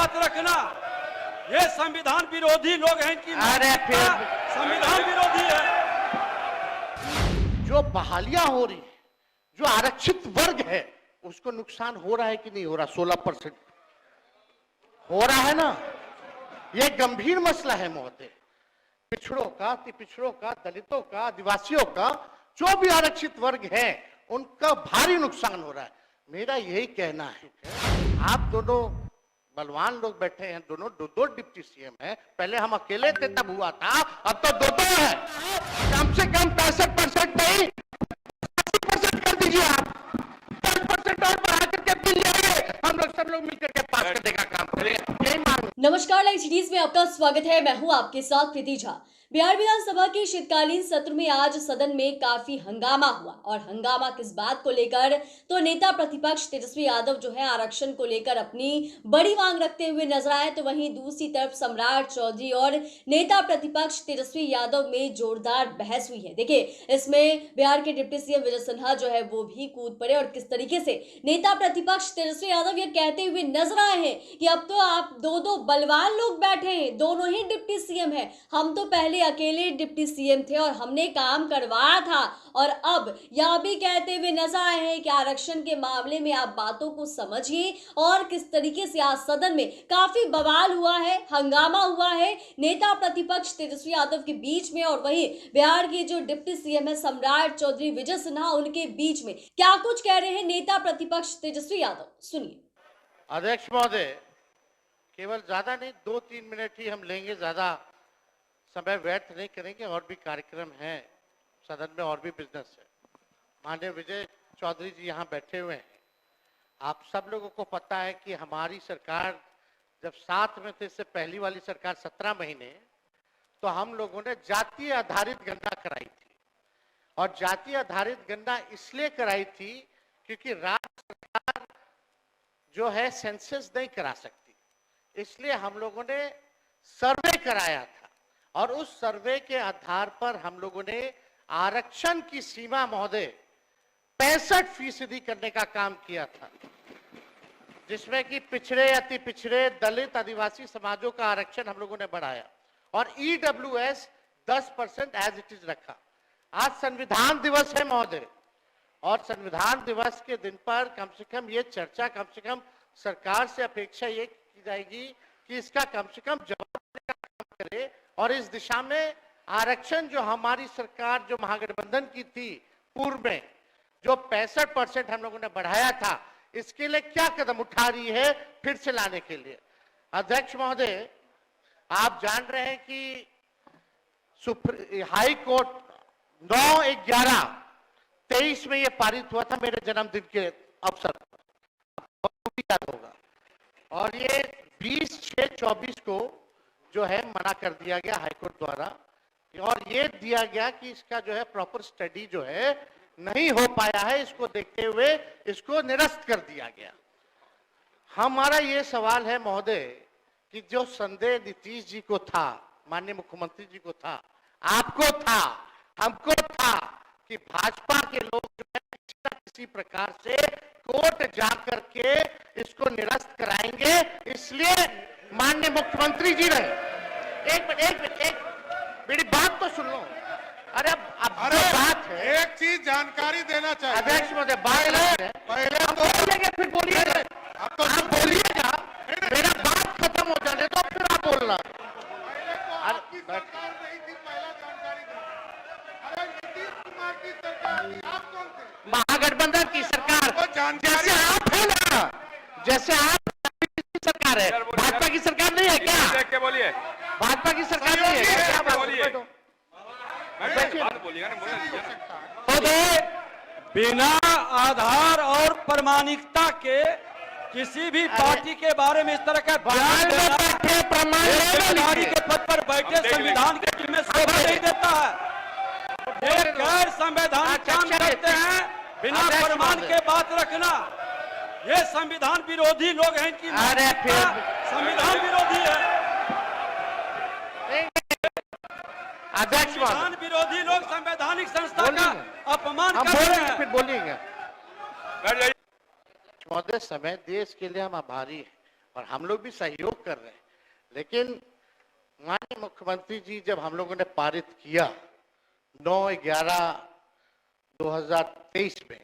बात रखना, ये संविधान विरोधी लोग हैं इनकी संविधान विरोधी है। जो बहालियां हो रही है, जो आरक्षित वर्ग है, उसको नुकसान हो रहा है कि नहीं हो रहा? 16% हो रहा है ना। यह गंभीर मसला है महोदय। पिछड़ों का, अति पिछड़ों का, दलितों का, आदिवासियों का, जो भी आरक्षित वर्ग है, उनका भारी नुकसान हो रहा है। मेरा यही कहना है, आप दोनों बलवान लोग बैठे हैं, दोनों दो डिप्टी सीएम हैं। पहले हम अकेले थे तब हुआ था, अब तो दो है। कम से कम 65% नहीं 80% कर दीजिए आप। 10% और बढ़ा करके बिल लाइए, हम लोग सब लोग मिलकर के पास करने का काम करेंगे। यही मांग। नमस्कार, लाइव सिटीज में आपका स्वागत है। मैं हूं आपके साथ प्रीति झा। बिहार विधानसभा के शीतकालीन सत्र में आज सदन में काफी हंगामा हुआ और हंगामा किस बात को लेकर, तो नेता प्रतिपक्ष तेजस्वी यादव जो है आरक्षण को लेकर अपनी बड़ी मांग रखते हुए नजर आए, तो वहीं दूसरी तरफ सम्राट चौधरी और नेता प्रतिपक्ष तेजस्वी यादव में जोरदार बहस हुई है। देखिए, इसमें बिहार के डिप्टी सीएम विजय सिन्हा जो है वो भी कूद पड़े और किस तरीके से नेता प्रतिपक्ष तेजस्वी यादव ये कहते हुए नजर आए हैं कि अब तो आप दो बलवान लोग बैठे हैं, दोनों ही डिप्टी सीएम हैं। हम तो पहले अकेले डिप्टी सीएम थे और हमने काम करवाया था, और अब यह भी कहते हुए नजर आए हैं कि आरक्षण के मामले में आप बातों को समझिए। और किस तरीके से आज सदन में काफी बवाल हुआ है, हंगामा हुआ है नेता प्रतिपक्ष तेजस्वी यादव के बीच में, और वहीं बिहार के जो डिप्टी सीएम है सम्राट चौधरी विजय सिन्हा, उनके बीच में क्या कुछ कह रहे हैं नेता प्रतिपक्ष तेजस्वी यादव, सुनिए। अध्यक्ष महोदय, केवल ज्यादा नहीं, 2-3 मिनट ही हम लेंगे, ज्यादा समय व्यर्थ नहीं करेंगे। और भी कार्यक्रम हैं सदन में, और भी बिजनेस है। माननीय विजय चौधरी जी यहाँ बैठे हुए हैं। आप सब लोगों को पता है कि हमारी सरकार जब साथ में थे, इससे पहली वाली सरकार 17 महीने, तो हम लोगों ने जातीय आधारित गणना कराई थी। और जातीय आधारित गणना इसलिए कराई थी क्योंकि राज्य सरकार जो है सेंसस नहीं करा सकती, इसलिए हम लोगों ने सर्वे कराया था। और उस सर्वे के आधार पर हम लोगों ने आरक्षण की सीमा महोदय 65% करने का काम किया था, जिसमें कि पिछड़े, अति पिछड़े, दलित, आदिवासी समाजों का आरक्षण हम लोगों ने बढ़ाया और ईडब्ल्यूएस 10% एज इट इज रखा। आज संविधान दिवस है महोदय, और संविधान दिवस के दिन पर कम से कम ये चर्चा, कम से कम सरकार से अपेक्षा ये की जाएगी कि इसका कम से कम जवाब देने का काम करे। और इस दिशा में आरक्षण जो हमारी सरकार जो महागठबंधन की थी पूर्व में, जो 65% हम लोगों ने बढ़ाया था, इसके लिए क्या कदम उठा रही है फिर से लाने के लिए? अध्यक्ष महोदय, आप जान रहे हैं कि हाई कोर्ट 9/11/23 में ये पारित हुआ था, मेरे जन्मदिन के अवसर पर, याद होगा। और ये 20/6/24 को जो है मना कर दिया गया हाईकोर्ट द्वारा, और ये दिया गया कि इसका जो है प्रॉपर स्टडी जो है नहीं हो पाया है, इसको देखते हुए इसको निरस्त कर दिया गया। हमारा ये सवाल है महोदय कि जो संदेह नीतीश जी को था, माननीय मुख्यमंत्री जी को था, आपको था, हमको था कि भाजपा के लोग जो है किसी प्रकार से कोर्ट जाकर के इसको निरस्त कराएंगे, इसलिए माननीय मुख्यमंत्री जी ने एक मिनट मेरी बात तो सुन लो। अरे अब जो बात है, एक चीज जानकारी देना चाहिए अध्यक्ष महोदय, बात है पहले हम बोलेंगे, फिर बोलिएगा। अब तो आप बोलिएगा, मेरा बात खत्म हो जाने तो फिर आप बोलना। आपकी सरकार नहीं थी, पहला जानकारी दो। अरे नीतीश कुमार की सरकार थी, आप कौन थे? महागठबंधन की सरकार, वो जानकारी जैसे आप है ना, जैसे आप सरकार है, भाजपा की सरकार नहीं है क्या? देख के बोलिए, भाजपा की सरकार नहीं है क्या? बात बोलिए। बात बोलिएगा ना, बोलने दीजिए ना। महोदय, बिना आधार और प्रमाणिकता के किसी भी पार्टी के बारे में इस तरह का बयान देना जिम्मेदारी के पद पर बैठे संविधान के जिम्मे शोभा नहीं देता है। ये गैर संवैधानिक काम करते हैं, बिना प्रमाण के बात रखना, ये संविधान विरोधी लोग हैं इनकी संविधान विरोधी है। अध्यक्ष संविधान विरोधी लोग संवैधानिक संस्था का अपमान हम कर रहे बोलेंगे, हैं। फिर बोलिएगा। महोदय, समय देश के लिए हम आभारी हैं और हम लोग भी सहयोग कर रहे हैं। लेकिन माननीय मुख्यमंत्री जी जब हम लोगों ने पारित किया 9/11/2023 में,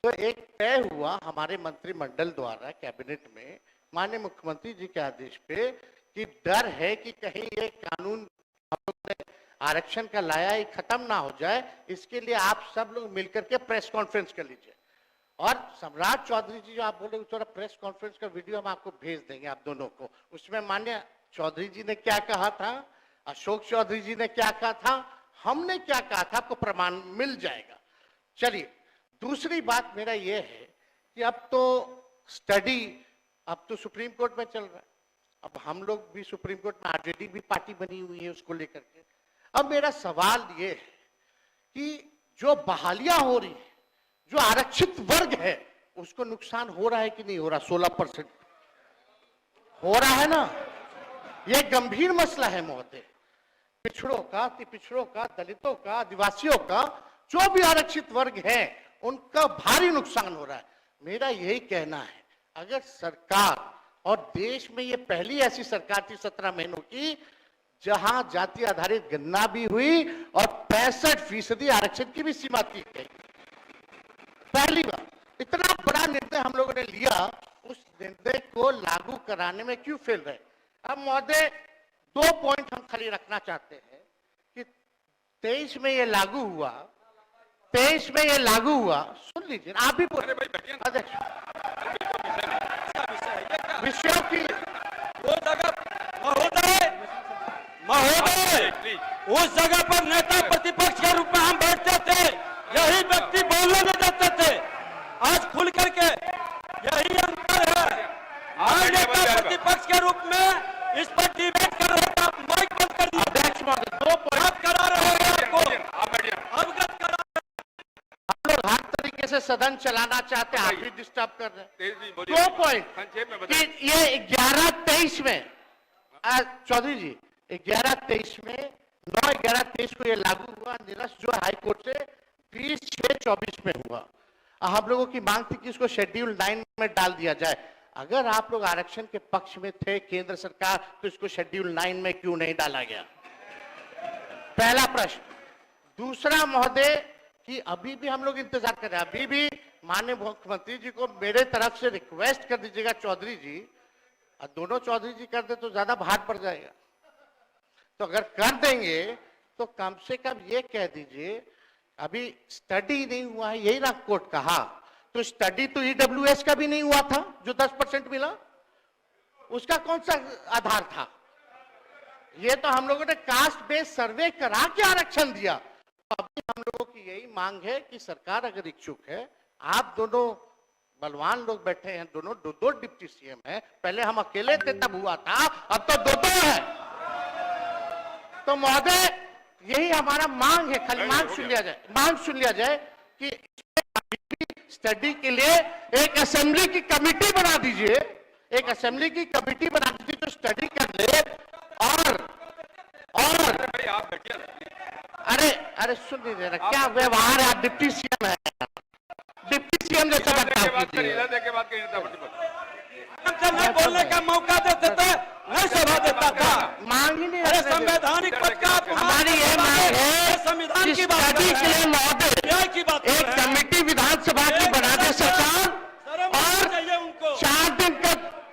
तो एक तय हुआ हमारे मंत्रिमंडल द्वारा कैबिनेट में माननीय मुख्यमंत्री जी के आदेश पे कि डर है कि कहीं ये कानून हम लोग ने आरक्षण का लाया ये खत्म ना हो जाए, इसके लिए आप सब लोग मिलकर के प्रेस कॉन्फ्रेंस कर लीजिए। और सम्राट चौधरी जी जो आप बोले थोड़ा प्रेस कॉन्फ्रेंस का वीडियो हम आपको भेज देंगे आप दोनों को। उसमें माननीय चौधरी जी ने क्या कहा था, अशोक चौधरी जी ने क्या कहा था, हमने क्या कहा था, आपको प्रमाण मिल जाएगा। चलिए दूसरी बात मेरा ये है कि अब तो स्टडी अब तो सुप्रीम कोर्ट में चल रहा है, अब हम लोग भी सुप्रीम कोर्ट में ऑलरेडी भी पार्टी बनी हुई है उसको लेकर के। अब मेरा सवाल ये है कि जो बहालियां हो रही है, जो आरक्षित वर्ग है उसको नुकसान हो रहा है कि नहीं हो रहा? 16% हो रहा है ना। यह गंभीर मसला है महोदय। पिछड़ों का, अति पिछड़ों का, दलितों का, आदिवासियों का, जो भी आरक्षित वर्ग है उनका भारी नुकसान हो रहा है। मेरा यही कहना है अगर सरकार, और देश में ये पहली ऐसी सरकार थी 17 महीनों की जहां जाति आधारित गणना भी हुई और 65% आरक्षण की भी सीमा की गई। पहली बार इतना बड़ा निर्णय हम लोगों ने लिया, उस निर्णय को लागू कराने में क्यों फेल रहे? अब महोदय 2 पॉइंट हम खाली रखना चाहते हैं कि 23 में ये लागू हुआ, 23 में ये लागू हुआ, सुन लीजिए आप भी बोले अध्यक्ष विषयों की वो जगह महोदय उस जगह पर नेता प्रतिपक्ष के रूप में हम बैठते थे, यही व्यक्ति बोलने नहीं देते थे। आज खुल करके यही अंतर है। आज नेता प्रतिपक्ष के रूप में इस पर डिबेट कर रहे हैं, आप माइक बंद कर दीजिए। अध्यक्ष महोदय 2 पॉइंट करा रहे हैं आपको अवगत करा। हम लोग हर तरीके से सदन चलाना चाहते हैं, आप भी डिस्टर्ब कर रहे हैं। 2 पॉइंट कि ये 11-23 में चौधरी जी 11-23 में 9/11/23 को ये लागू हुआ, निरस्त जो हाई कोर्ट से 20/6/24 में हुआ। हम लोगों की मांग थी कि इसको शेड्यूल 9 में डाल दिया जाए। अगर आप लोग आरक्षण के पक्ष में थे केंद्र सरकार, तो इसको शेड्यूल 9 में क्यों नहीं डाला गया? पहला प्रश्न। दूसरा महोदय कि अभी भी हम लोग इंतजार कर रहे हैं, अभी भी माननीय मुख्यमंत्री जी को मेरे तरफ से रिक्वेस्ट कर दीजिएगा चौधरी जी, और दोनों चौधरी जी कर दे तो ज्यादा भार पड़ जाएगा। तो अगर कर देंगे तो कम से कम ये कह दीजिए अभी स्टडी नहीं हुआ है, यही ना कोर्ट कहा, तो स्टडी तो ईडब्ल्यूएस का भी नहीं हुआ था जो 10% मिला, उसका कौन सा आधार था? ये तो हम लोगों ने कास्ट बेस्ड सर्वे करा के आरक्षण दिया। तो अभी हम लोगों की यही मांग है कि सरकार अगर इच्छुक है, आप दोनों बलवान लोग बैठे हैं, दोनों 2 डिप्टी सीएम हैं, पहले हम अकेले थे तब हुआ था, अब तो 2 है। तो महोदय यही हमारा मांग है, खाली मांग सुन लिया जाए कि स्टडी के लिए एक असेंबली की कमेटी बना दीजिए, एक असेंबली की कमेटी बना दीजिए जो स्टडी कर ले। और अरे सुन लीजिए ना, क्या व्यवहार है, आप डिप्टी सीएम है, डिप्टी सीएम जैसा बर्ताव कीजिए। बोलने का मौका देते थे, नहीं सभा देता था। मांग ही नहीं, अरे संवैधानिक पद का हमारी ये मांग है संविधान कि की बात स्टडी के लिए महोदय की बात एक कमेटी विधानसभा की बना दे सरकार, और चाहिए उनको 4 दिन का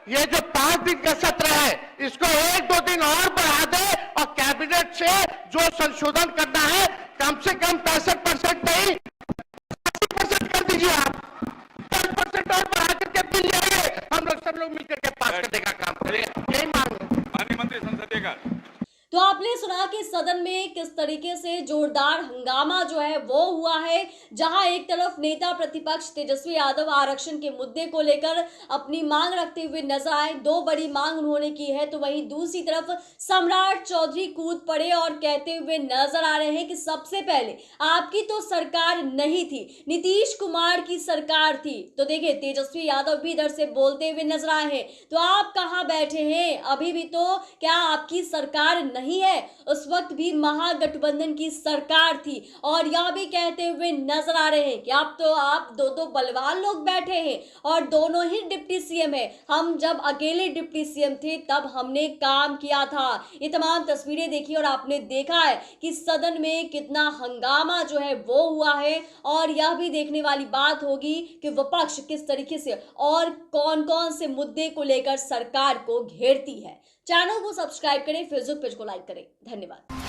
ये जो 5 दिन का सत्र है इसको 1-2 दिन और बढ़ा दे, और कैबिनेट से जो संशोधन करना है कम से कम 65% नहीं 80% कर दीजिए। आप 10% और बढ़ा करके बिल लाइए, हम लोग सब लोग मिलकर के पास करने का काम करेंगे, यही मांग है। माननीय मंत्री संसदीय कार्य। तो आपने सुना कि सदन में किस तरीके से जोरदार हंगामा जो है वो हुआ है, जहां एक तरफ नेता प्रतिपक्ष तेजस्वी यादव आरक्षण के मुद्दे को लेकर अपनी मांग रखते हुए नजर आए, 2 बड़ी मांग उन्होंने की है, तो वहीं दूसरी तरफ सम्राट चौधरी कूद पड़े और कहते हुए नजर आ रहे हैं कि सबसे पहले आपकी तो सरकार नहीं थी, नीतीश कुमार की सरकार थी। तो देखिए तेजस्वी यादव भी इधर से बोलते हुए नजर आए हैं, तो आप कहां बैठे हैं? अभी भी तो क्या आपकी सरकार नहीं है, उस वक्त भी महागठबंधन की सरकार थी और यह भी कहते हुए नजर आ रहे हैं कि अब तो आप दो बलवान लोग बैठे हैं और दोनों ही डिप्टी सीएम है। हम जब अकेले डिप्टी सीएम थे तब हमने काम किया था। ये तमाम तस्वीरें देखी और आपने देखा है कि सदन में कितना हंगामा जो है वो हुआ है और यह भी देखने वाली बात होगी कि विपक्ष किस तरीके से और कौन कौन से मुद्दे को लेकर सरकार को घेरती है। चैनल को सब्सक्राइब करें, फेसबुक पेज को लाइक करें। धन्यवाद।